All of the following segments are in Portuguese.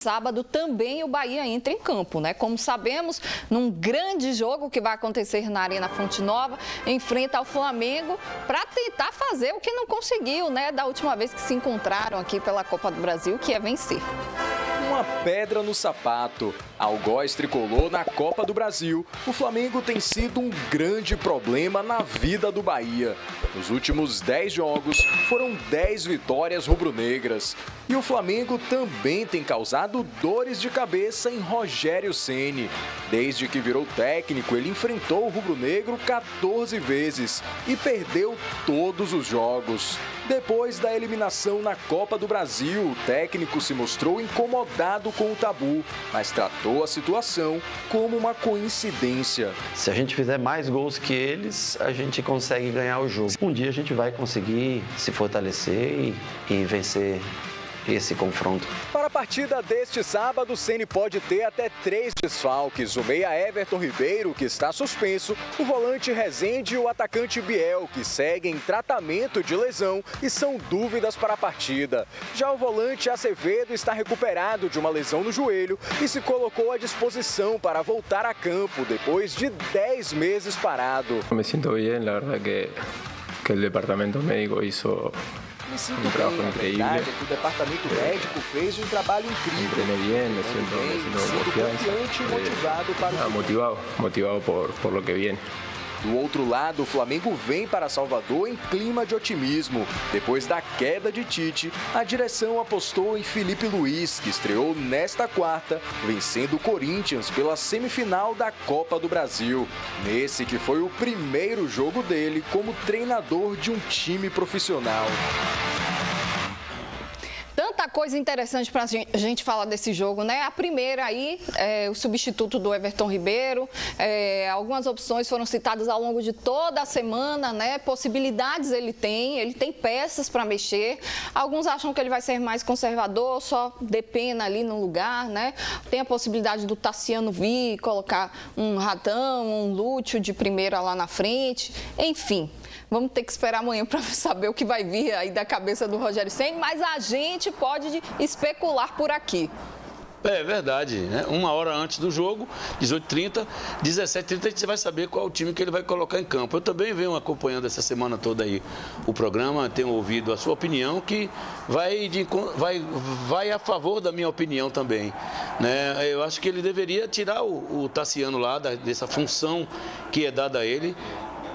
Sábado também o Bahia entra em campo, né? Como sabemos, num grande jogo que vai acontecer na Arena Fonte Nova, enfrenta o Flamengo para tentar fazer o que não conseguiu, né? Da última vez que se encontraram aqui pela Copa do Brasil, que é vencer. Uma pedra no sapato. Algoz tricolor na Copa do Brasil. O Flamengo tem sido um grande problema na vida do Bahia. Nos últimos 10 jogos, foram 10 vitórias rubro-negras. E o Flamengo também tem causado dores de cabeça em Rogério Ceni. Desde que virou técnico, ele enfrentou o rubro-negro 14 vezes e perdeu todos os jogos. Depois da eliminação na Copa do Brasil, o técnico se mostrou incomodado com o tabu, mas tratou a situação como uma coincidência. Se a gente fizer mais gols que eles, a gente consegue ganhar o jogo. Um dia a gente vai conseguir se fortalecer e vencer esse confronto. Para a partida deste sábado, Ceni pode ter até 3 desfalques. O meia Everton Ribeiro, que está suspenso, o volante Rezende e o atacante Biel, que seguem tratamento de lesão e são dúvidas para a partida. Já o volante Acevedo está recuperado de uma lesão no joelho e se colocou à disposição para voltar a campo depois de 10 meses parado. Me sinto bem, la verdad que o departamento médico hizo Me sinto bem, na verdade, que o departamento médico fez um trabalho incrível. Entrené bien, me siento confiante e motivado para o motivado por lo que viene. Do outro lado, o Flamengo vem para Salvador em clima de otimismo. Depois da queda de Tite, a direção apostou em Felipe Luiz, que estreou nesta quarta, vencendo o Corinthians pela semifinal da Copa do Brasil. Nesse que foi o primeiro jogo dele como treinador de um time profissional. Tanta coisa interessante para a gente falar desse jogo, né? A primeira aí, o substituto do Everton Ribeiro, algumas opções foram citadas ao longo de toda a semana, né? Possibilidades ele tem peças para mexer. Alguns acham que ele vai ser mais conservador, só depena ali no lugar, né? Tem a possibilidade do Tassiano vir, colocar um Ratão, um Lúcio de primeira lá na frente, enfim. Vamos ter que esperar amanhã para saber o que vai vir aí da cabeça do Rogério Ceni, mas a gente pode especular por aqui. É verdade, né? Uma hora antes do jogo, 18h30, 17h30, a gente vai saber qual o time que ele vai colocar em campo. Eu também venho acompanhando essa semana toda aí o programa, tenho ouvido a sua opinião, que vai a favor da minha opinião também, né? Eu acho que ele deveria tirar o Tassiano lá dessa função que é dada a ele,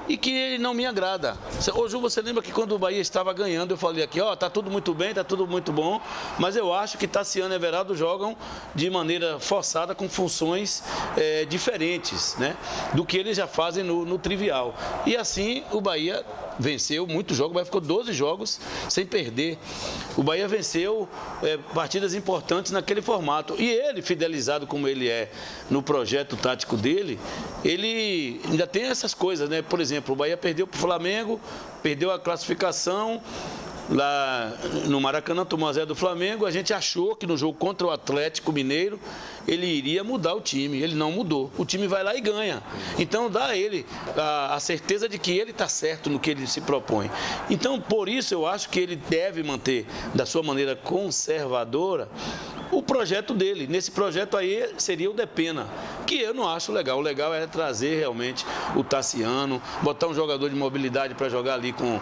e que ele não me agrada. Ô Ju, você lembra que quando o Bahia estava ganhando, eu falei aqui, tá tudo muito bem, tá tudo muito bom, mas eu acho que Tassiano e Everaldo jogam de maneira forçada, com funções diferentes, né, do que eles já fazem no trivial. E assim o Bahia venceu muitos jogos, o Bahia ficou 12 jogos sem perder. O Bahia venceu partidas importantes naquele formato. E ele, fidelizado como ele é no projeto tático dele, ele ainda tem essas coisas, né? Por exemplo, o Bahia perdeu para o Flamengo, perdeu a classificação lá no Maracanã, tomou a 0 do Flamengo. A gente achou que no jogo contra o Atlético Mineiro ele iria mudar o time, ele não mudou. O time vai lá e ganha. Então dá a ele a certeza de que ele está certo no que ele se propõe. Então, por isso eu acho que ele deve manter, da sua maneira conservadora, o projeto dele. Nesse projeto aí seria o Depena, que eu não acho legal. O legal é trazer realmente o Tassiano, botar um jogador de mobilidade para jogar ali com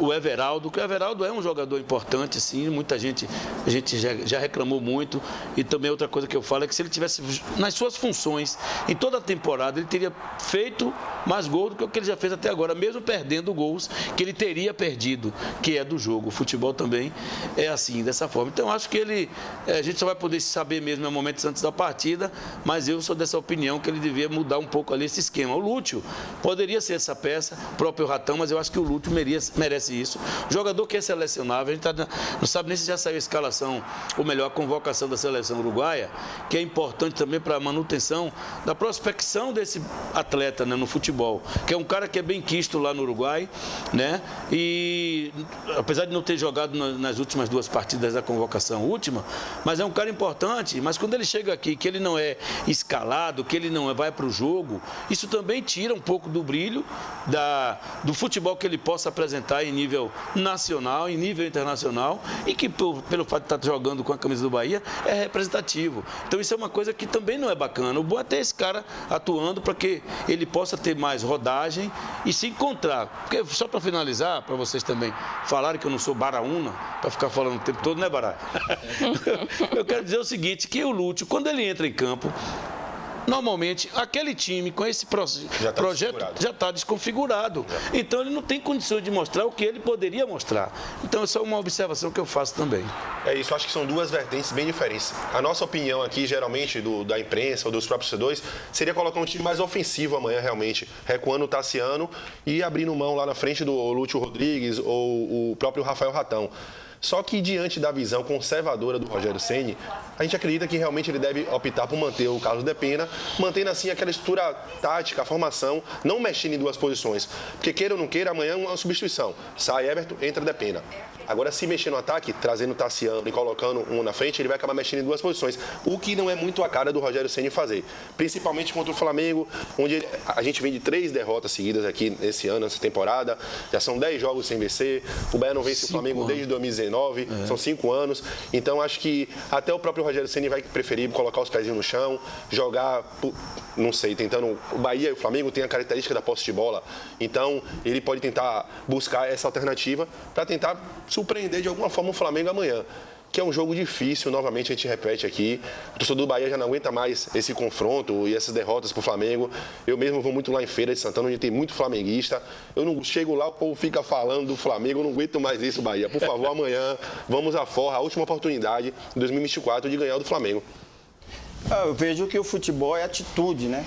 o Everaldo, que o Everaldo é um jogador importante, sim, muita gente, a gente já reclamou muito. E também outra coisa que eu falo é que se ele tivesse nas suas funções em toda a temporada, ele teria feito mais gols do que o que ele já fez até agora, mesmo perdendo gols que ele teria perdido, que é do jogo. O futebol também é assim, dessa forma. Então, acho que a gente só vai poder saber mesmo em momentos antes da partida, mas eu sou dessa opinião que ele devia mudar um pouco ali esse esquema. O Lúcio poderia ser essa peça, o próprio Ratão, mas eu acho que o Lúcio merece isso. O jogador que é selecionável, a gente não sabe nem se já saiu a escalação, ou melhor, a convocação da seleção uruguaia, que é importante também para a manutenção da prospecção desse atleta, né, no futebol, que é um cara que é bem quisto lá no Uruguai, né? E apesar de não ter jogado nas últimas 2 partidas da convocação última, mas é um cara importante. Mas quando ele chega aqui, que ele não é escalado, que ele não vai para o jogo, isso também tira um pouco do brilho do futebol que ele possa apresentar representar em nível nacional, em nível internacional, e que pelo fato de estar jogando com a camisa do Bahia, é representativo. Então isso é uma coisa que também não é bacana. O bom é ter esse cara atuando para que ele possa ter mais rodagem e se encontrar. Porque só para finalizar, para vocês também falarem que eu não sou Baraúna, para ficar falando o tempo todo, né, Bará? Eu quero dizer o seguinte, que o Lúcio, quando ele entra em campo, normalmente, aquele time com esse projeto já está desconfigurado. Então, ele não tem condições de mostrar o que ele poderia mostrar. Então, essa é uma observação que eu faço também. É isso, acho que são duas vertentes bem diferentes. A nossa opinião aqui, geralmente, da imprensa ou dos próprios torcedores, seria colocar um time mais ofensivo amanhã, realmente, recuando o Tassiano e abrindo mão lá na frente do Lúcio Rodrigues ou o próprio Rafael Ratão. Só que, diante da visão conservadora do Rogério Ceni, a gente acredita que realmente ele deve optar por manter o Carlos Depena, mantendo assim aquela estrutura tática, a formação, não mexendo em duas posições. Porque queira ou não queira, amanhã é uma substituição. Sai Everton, entra Depena. Agora, se mexer no ataque, trazendo o Tassiano e colocando um na frente, ele vai acabar mexendo em duas posições. O que não é muito a cara do Rogério Ceni fazer. Principalmente contra o Flamengo, onde a gente vem de 3 derrotas seguidas aqui nesse ano, nessa temporada. Já são 10 jogos sem vencer. O Bahia não vence o Flamengo desde 2019. São 5 anos. Então, acho que até o próprio Rogério Ceni vai preferir colocar os pezinhos no chão, jogar, não sei, tentando... O Bahia e o Flamengo têm a característica da posse de bola. Então, ele pode tentar buscar essa alternativa para tentar surpreender de alguma forma o Flamengo amanhã, que é um jogo difícil, novamente a gente repete aqui. O torcedor do Bahia já não aguenta mais esse confronto e essas derrotas para o Flamengo. Eu mesmo vou muito lá em Feira de Santana, onde tem muito flamenguista. Eu não chego lá, o povo fica falando do Flamengo, eu não aguento mais isso, Bahia. Por favor, amanhã vamos à forra, a última oportunidade em 2024 de ganhar do Flamengo. Eu vejo que o futebol é atitude, né?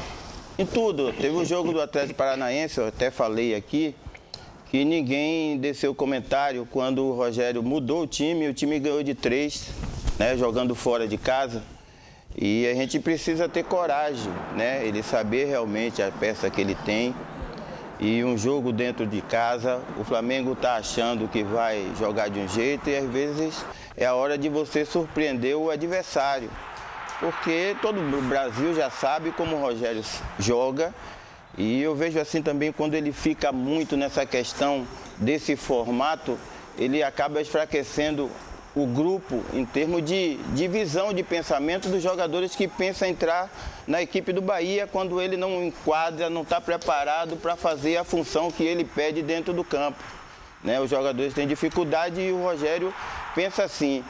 Em tudo. Teve o jogo do Atlético Paranaense, eu até falei aqui, que ninguém desceu comentário quando o Rogério mudou o time ganhou de 3, né, jogando fora de casa. E a gente precisa ter coragem, né, ele saber realmente a peça que ele tem. E um jogo dentro de casa, o Flamengo está achando que vai jogar de um jeito e às vezes é a hora de você surpreender o adversário. Porque todo o Brasil já sabe como o Rogério joga. E eu vejo assim também, quando ele fica muito nessa questão desse formato, ele acaba enfraquecendo o grupo em termos de visão de pensamento dos jogadores que pensam entrar na equipe do Bahia quando ele não enquadra, não está preparado para fazer a função que ele pede dentro do campo. Né? Os jogadores têm dificuldade e o Rogério pensa assim.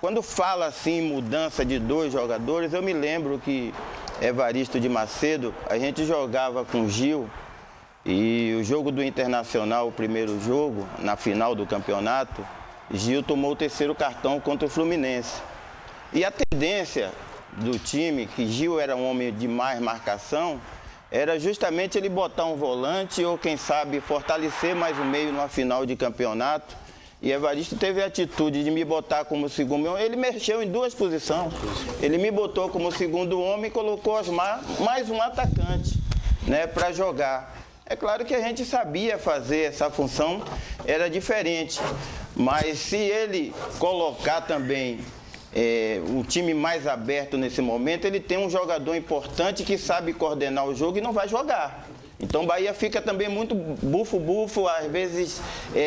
Quando fala assim mudança de 2 jogadores, eu me lembro que Evaristo de Macedo, a gente jogava com Gil e o jogo do Internacional, o primeiro jogo, na final do campeonato, Gil tomou o 3º cartão contra o Fluminense. E a tendência do time, que Gil era um homem de mais marcação, era justamente ele botar um volante ou, quem sabe, fortalecer mais o meio numa final de campeonato. E Evaristo teve a atitude de me botar como segundo homem. Ele mexeu em 2 posições. Ele me botou como segundo homem e colocou mais um atacante, né, para jogar. É claro que a gente sabia fazer essa função, era diferente. Mas se ele colocar também um time mais aberto nesse momento, ele tem um jogador importante que sabe coordenar o jogo e não vai jogar. Então o Bahia fica também muito bufo-bufo, às vezes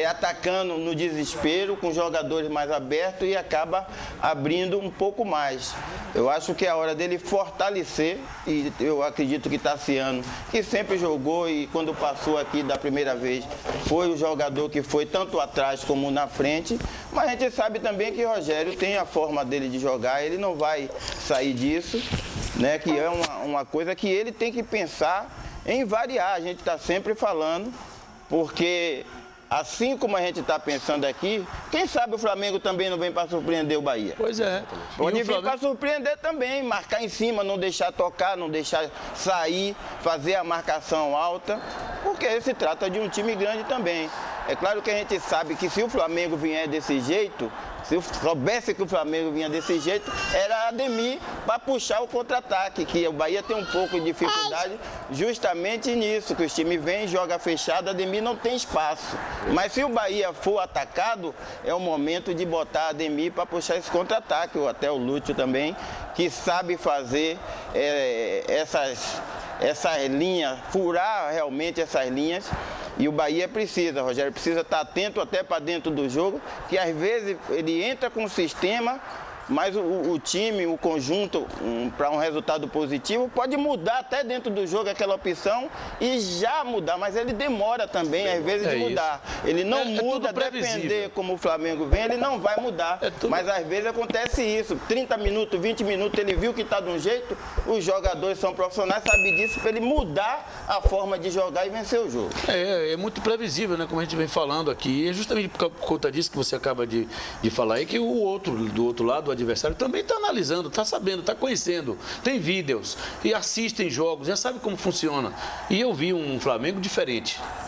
atacando no desespero, com jogadores mais abertos e acaba abrindo um pouco mais. Eu acho que é a hora dele fortalecer, e eu acredito que Tassiano, que sempre jogou e quando passou aqui da primeira vez, foi o jogador que foi tanto atrás como na frente, mas a gente sabe também que o Rogério tem a forma dele de jogar, ele não vai sair disso, né, que é uma coisa que ele tem que pensar em variar, a gente está sempre falando, porque assim como a gente está pensando aqui, quem sabe o Flamengo também não vem para surpreender o Bahia. Pois é. Pode vir para surpreender também, marcar em cima, não deixar tocar, não deixar sair, fazer a marcação alta, porque se trata de um time grande também. É claro que a gente sabe que se o Flamengo vier desse jeito, se eu soubesse que o Flamengo vinha desse jeito, era Ademir para puxar o contra-ataque, que o Bahia tem um pouco de dificuldade justamente nisso, que os times vêm, joga fechado, Ademir não tem espaço. Mas se o Bahia for atacado, é o momento de botar Ademir para puxar esse contra-ataque, ou até o Lúcio também, que sabe fazer essas linhas, furar realmente essas linhas E o Bahia precisa, Rogério, precisa estar atento até para dentro do jogo, que às vezes ele entra com o sistema, mas o time, o conjunto, para um resultado positivo, pode mudar até dentro do jogo aquela opção e já mudar, mas ele demora também, às vezes, de mudar. Ele não muda, depender como o Flamengo vem, ele não vai mudar. Mas às vezes acontece isso, 30 minutos, 20 minutos, ele viu que está de um jeito, os jogadores são profissionais, sabem disso, para ele mudar a forma de jogar e vencer o jogo. É muito previsível, né, como a gente vem falando aqui. E é justamente por conta disso que você acaba de falar aí, que do outro lado, o adversário também está analisando, está sabendo, está conhecendo, tem vídeos e assistem jogos, já sabe como funciona. E eu vi um Flamengo diferente.